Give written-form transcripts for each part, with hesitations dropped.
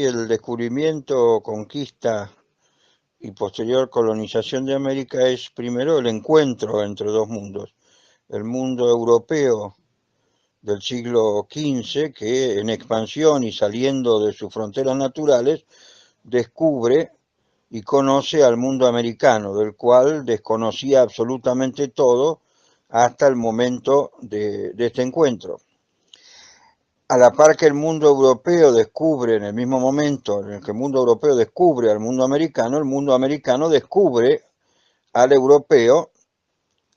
Sí, el descubrimiento, conquista y posterior colonización de América es primero el encuentro entre dos mundos. El mundo europeo del siglo XV, que en expansión y saliendo de sus fronteras naturales, descubre y conoce al mundo americano, del cual desconocía absolutamente todo hasta el momento de este encuentro. A la par que el mundo europeo descubre, en el mismo momento en el que el mundo europeo descubre al mundo americano descubre al europeo,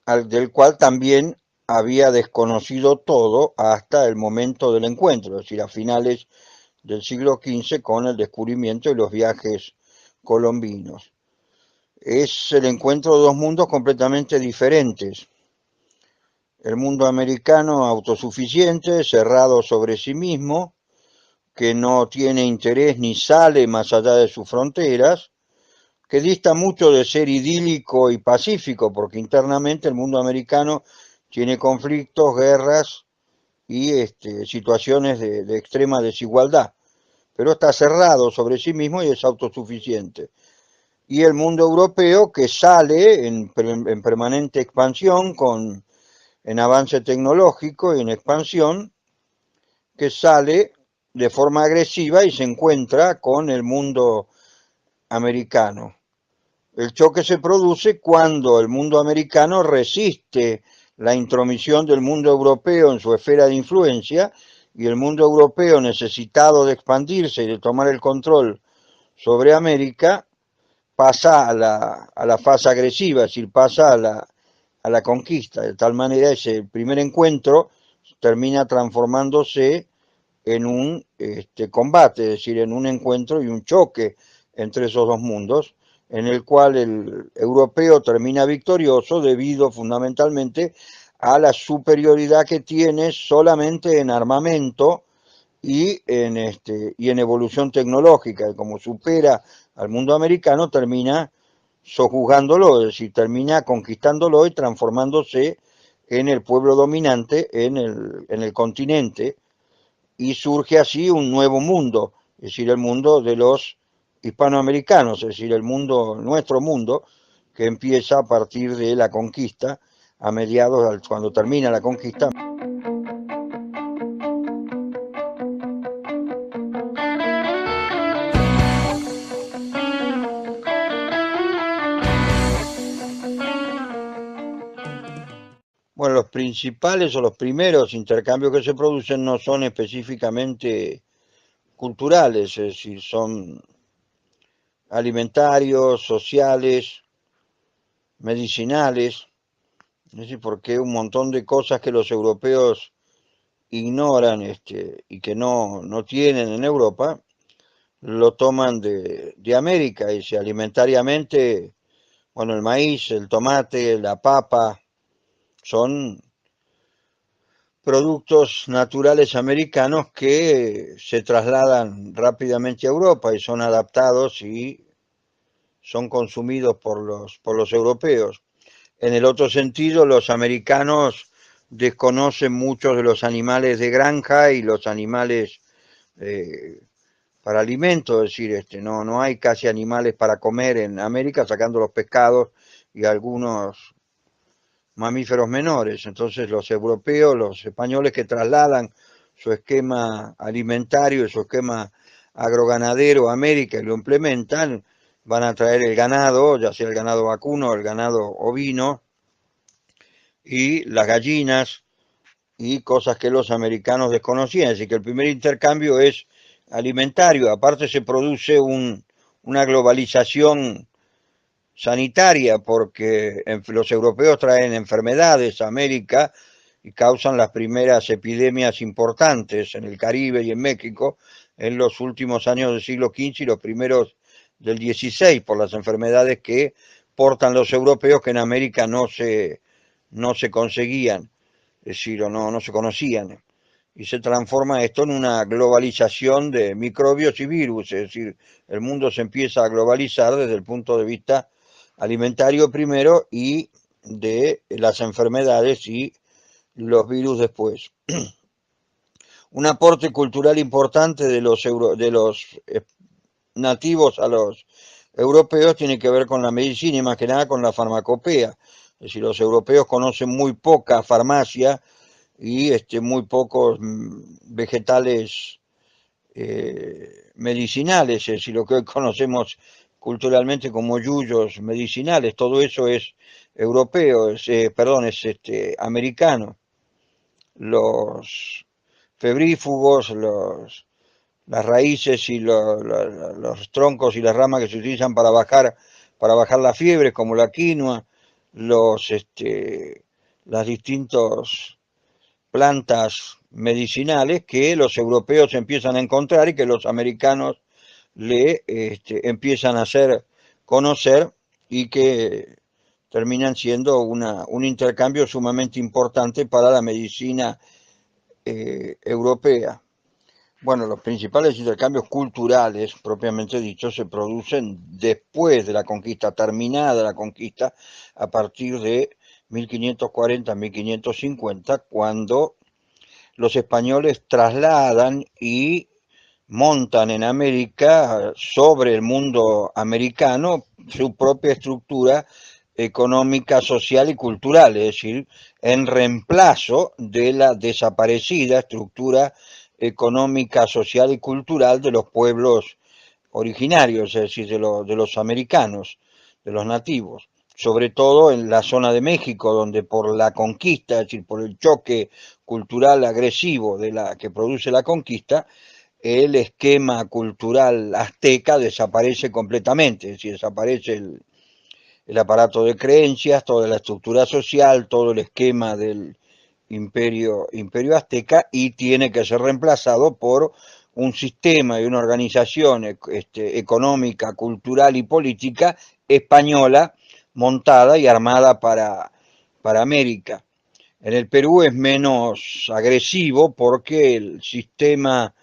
del cual también había desconocido todo hasta el momento del encuentro, es decir, a finales del siglo XV con el descubrimiento y los viajes colombinos. Es el encuentro de dos mundos completamente diferentes. El mundo americano autosuficiente, cerrado sobre sí mismo, que no tiene interés ni sale más allá de sus fronteras, que dista mucho de ser idílico y pacífico, porque internamente el mundo americano tiene conflictos, guerras y situaciones de extrema desigualdad, pero está cerrado sobre sí mismo y es autosuficiente. Y el mundo europeo que sale en permanente expansión, en avance tecnológico y en expansión, que sale de forma agresiva y se encuentra con el mundo americano. El choque se produce cuando el mundo americano resiste la intromisión del mundo europeo en su esfera de influencia y el mundo europeo, necesitado de expandirse y de tomar el control sobre América, pasa a la fase agresiva, es decir, pasa a la conquista. De tal manera, ese primer encuentro termina transformándose en un combate, es decir, en un encuentro y un choque entre esos dos mundos, en el cual el europeo termina victorioso debido fundamentalmente a la superioridad que tiene solamente en armamento y en evolución tecnológica, y como supera al mundo americano, termina sojuzgándolo, es decir, termina conquistándolo y transformándose en el pueblo dominante en el continente, y surge así un nuevo mundo, es decir, el mundo de los hispanoamericanos, es decir, el mundo, nuestro mundo, que empieza a partir de la conquista, a mediados, cuando termina la conquista. Bueno, los principales o los primeros intercambios que se producen no son específicamente culturales, es decir, son alimentarios, sociales, medicinales, es decir, porque un montón de cosas que los europeos ignoran y que no tienen en Europa, lo toman de América, y si alimentariamente, bueno, el maíz, el tomate, la papa, son productos naturales americanos que se trasladan rápidamente a Europa y son adaptados y son consumidos por los europeos. En el otro sentido, los americanos desconocen muchos de los animales de granja y los animales eh, para alimento, es decir, no hay casi animales para comer en América, sacando los pescados y algunos mamíferos menores. Entonces los europeos, los españoles que trasladan su esquema alimentario y su esquema agroganadero a América y lo implementan, van a traer el ganado, ya sea el ganado vacuno o el ganado ovino, y las gallinas y cosas que los americanos desconocían. Así que el primer intercambio es alimentario. Aparte se produce una globalización sanitaria, porque los europeos traen enfermedades a América y causan las primeras epidemias importantes en el Caribe y en México en los últimos años del siglo XV y los primeros del XVI, por las enfermedades que portan los europeos que en América no se conseguían, es decir, o no se conocían. Y se transforma esto en una globalización de microbios y virus, es decir, el mundo se empieza a globalizar desde el punto de vista alimentario primero y de las enfermedades y los virus después. un aporte cultural importante de los nativos a los europeos tiene que ver con la medicina y más que nada con la farmacopea. Es decir, los europeos conocen muy poca farmacia y muy pocos vegetales medicinales, es decir, lo que hoy conocemos culturalmente como yuyos medicinales, todo eso es europeo, perdón, es americano. Los febrífugos, las raíces y los troncos y las ramas que se utilizan para bajar la fiebre, como la quinoa, las distintas plantas medicinales que los europeos empiezan a encontrar y que los americanos empiezan a hacer conocer y que terminan siendo un intercambio sumamente importante para la medicina europea. Bueno, los principales intercambios culturales, propiamente dicho, se producen después de la conquista, terminada la conquista, a partir de 1540-1550, cuando los españoles trasladan y montan en América, sobre el mundo americano, su propia estructura económica, social y cultural, es decir, en reemplazo de la desaparecida estructura económica, social y cultural de los pueblos originarios, es decir, de los americanos, de los nativos, sobre todo en la zona de México, donde por la conquista, es decir, por el choque cultural agresivo de la que produce la conquista, el esquema cultural azteca desaparece completamente, es decir, desaparece el aparato de creencias, toda la estructura social, todo el esquema del imperio azteca y tiene que ser reemplazado por un sistema y una organización económica, cultural y política española montada y armada para América. En el Perú es menos agresivo porque el sistema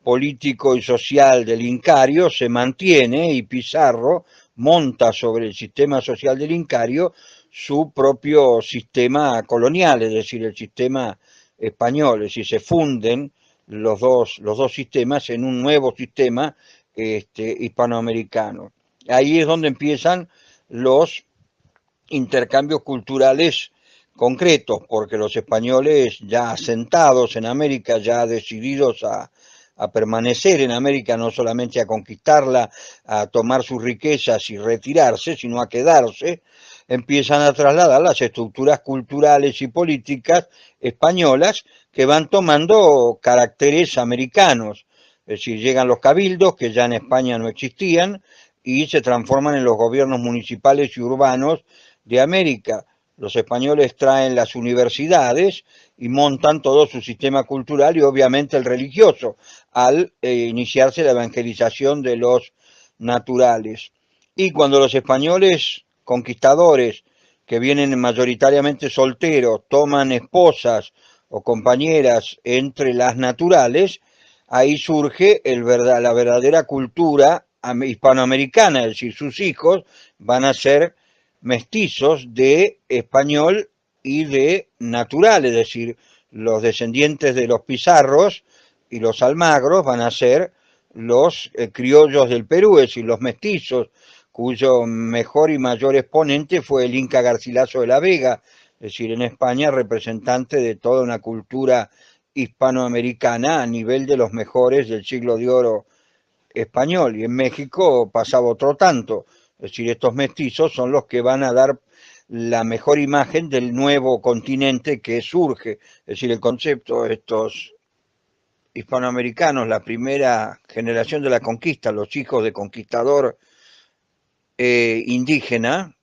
político y social del Incario se mantiene y Pizarro monta sobre el sistema social del Incario su propio sistema colonial, es decir, el sistema español, es decir, se funden los dos sistemas en un nuevo sistema hispanoamericano. Ahí es donde empiezan los intercambios culturales concretos, porque los españoles ya asentados en América, ya decididos a permanecer en América, no solamente a conquistarla, a tomar sus riquezas y retirarse, sino a quedarse, empiezan a trasladar las estructuras culturales y políticas españolas que van tomando caracteres americanos. Es decir, llegan los cabildos, que ya en España no existían, y se transforman en los gobiernos municipales y urbanos de América. Los españoles traen las universidades y montan todo su sistema cultural y obviamente el religioso al iniciarse la evangelización de los naturales. Y cuando los españoles conquistadores, que vienen mayoritariamente solteros, toman esposas o compañeras entre las naturales, ahí surge la verdadera cultura hispanoamericana, es decir, sus hijos van a ser mestizos de español y de natural, es decir, los descendientes de los Pizarros y los Almagros van a ser los criollos del Perú, es decir, los mestizos, cuyo mejor y mayor exponente fue el Inca Garcilaso de la Vega, es decir, en España representante de toda una cultura hispanoamericana a nivel de los mejores del siglo de oro español, y en México pasaba otro tanto. Es decir, estos mestizos son los que van a dar la mejor imagen del nuevo continente que surge. Es decir, el concepto de estos hispanoamericanos, la primera generación de la conquista, los hijos de conquistador indígena,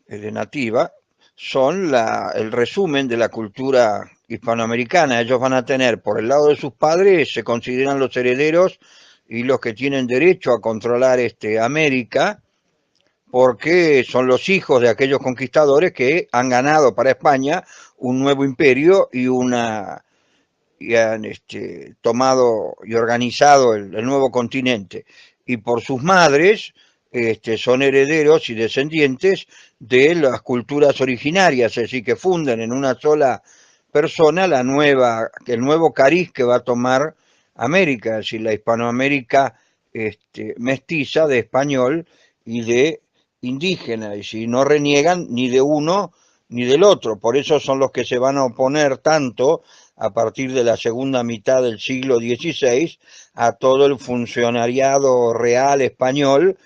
de nativa, son el resumen de la cultura hispanoamericana. Ellos van a tener, por el lado de sus padres, se consideran los herederos y los que tienen derecho a controlar América, porque son los hijos de aquellos conquistadores que han ganado para España un nuevo imperio y han tomado y organizado el nuevo continente. Y por sus madres son herederos y descendientes de las culturas originarias, es decir, que funden en una sola persona el nuevo cariz que va a tomar América, es decir, la Hispanoamérica mestiza de español y de indígena, y si no reniegan ni de uno ni del otro, por eso son los que se van a oponer tanto a partir de la segunda mitad del siglo XVI a todo el funcionariado real español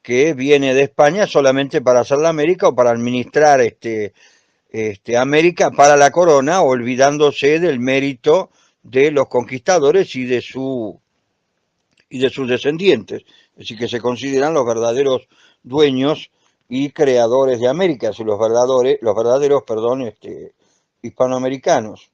que viene de España solamente para hacer la América o para administrar América para la corona, olvidándose del mérito de los conquistadores y de sus descendientes, es decir, que se consideran los verdaderos dueños y creadores de América, los verdaderos, hispanoamericanos.